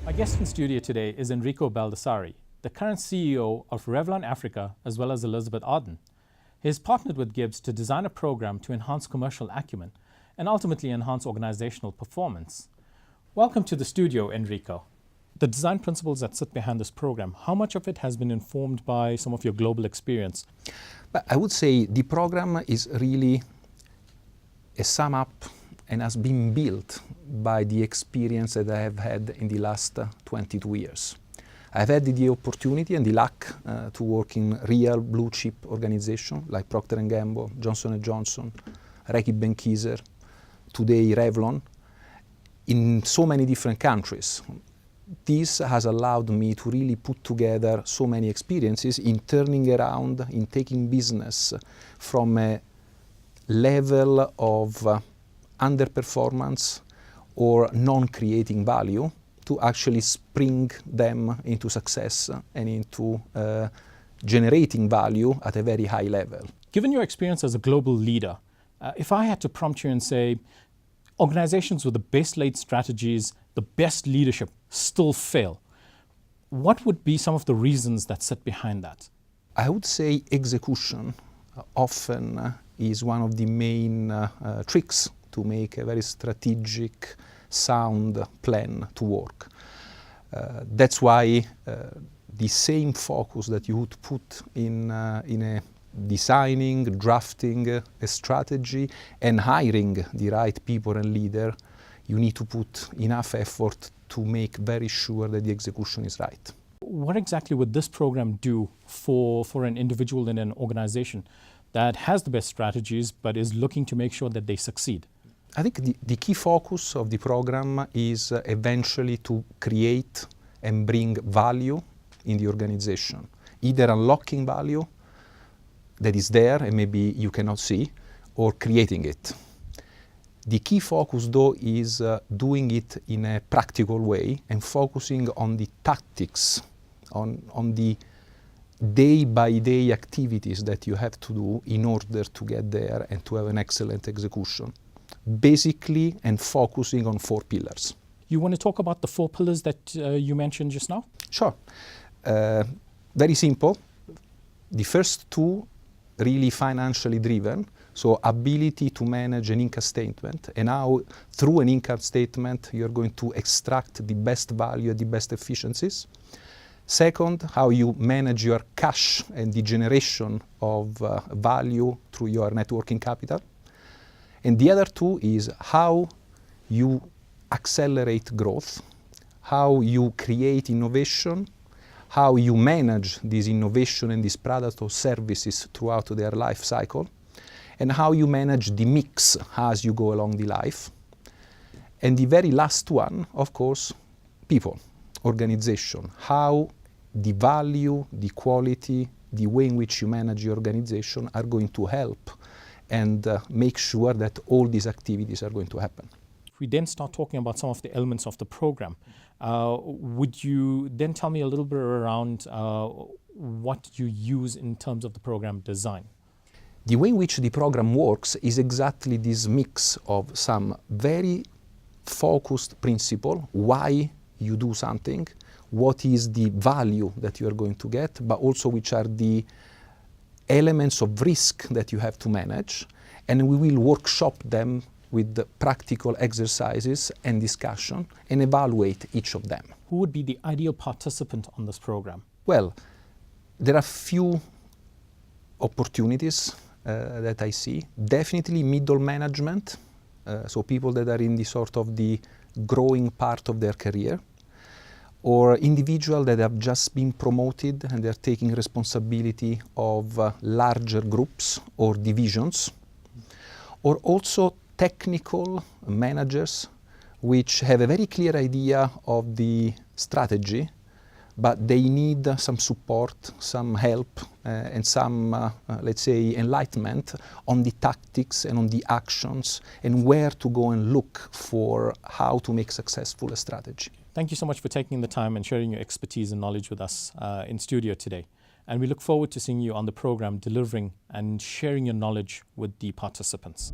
My guest in studio today is Enrico Baldassarri, the current CEO of Revlon Africa, as well as Elizabeth Arden. He has partnered with GIBS to design a program to enhance commercial acumen and ultimately enhance organizational performance. Welcome to the studio, Enrico. The design principles that sit behind this program, how much of it has been informed by some of your global experience? I would say the program is really a sum up and has been built by the experience that I have had in the last 22 years. I've had the opportunity and the luck to work in real blue chip organizations like Procter & Gamble, Johnson & Johnson, Reckitt Benckiser, today Revlon, in so many different countries. This has allowed me to really put together so many experiences in turning around, in taking business from a level of underperformance or non-creating value to actually spring them into success and into generating value at a very high level. Given your experience as a global leader, if I had to prompt you and say, organizations with the best laid strategies, the best leadership still fail, what would be some of the reasons that sit behind that? I would say execution often is one of the main tricks to make a very strategic, sound plan to work. That's why the same focus that you would put in a designing, drafting a strategy and hiring the right people and leader, you need to put enough effort to make very sure that the execution is right. What exactly would this program do for an individual in an organization that has the best strategies but is looking to make sure that they succeed? I think the key focus of the program is eventually to create and bring value in the organization, either unlocking value that is there and maybe you cannot see, or creating it. The key focus though is doing it in a practical way and focusing on the tactics, on the day-by-day activities that you have to do in order to get there and to have an excellent execution. Basically, and focusing on 4 pillars. You want to talk about the 4 pillars that you mentioned just now? Sure. Very simple. The first 2 really financially driven, so ability to manage an income statement and how through an income statement you're going to extract the best value, the best efficiencies. Second, how you manage your cash and the generation of value through your net working capital. And the other 2 is how you accelerate growth, how you create innovation, how you manage this innovation and this product or services throughout their life cycle, and how you manage the mix as you go along the life. And the very last one, of course, people, organization, how the value, the quality, the way in which you manage your organization are going to help and make sure that all these activities are going to happen. If we then start talking about some of the elements of the program, would you then tell me a little bit around what you use in terms of the program design? The way in which the program works is exactly this mix of some very focused principle, why you do something, what is the value that you are going to get, but also which are the elements of risk that you have to manage, and we will workshop them with the practical exercises and discussion and evaluate each of them. Who would be the ideal participant on this program? Well, there are few opportunities that I see. Definitely middle management, so people that are in the sort of the growing part of their career, or individuals that have just been promoted and they're taking responsibility of larger groups or divisions, or also technical managers which have a very clear idea of the strategy, but they need some support, some help, and some, let's say, enlightenment on the tactics and on the actions and where to go and look for how to make successful a strategy. Thank you so much for taking the time and sharing your expertise and knowledge with us in studio today. And we look forward to seeing you on the program delivering and sharing your knowledge with the participants.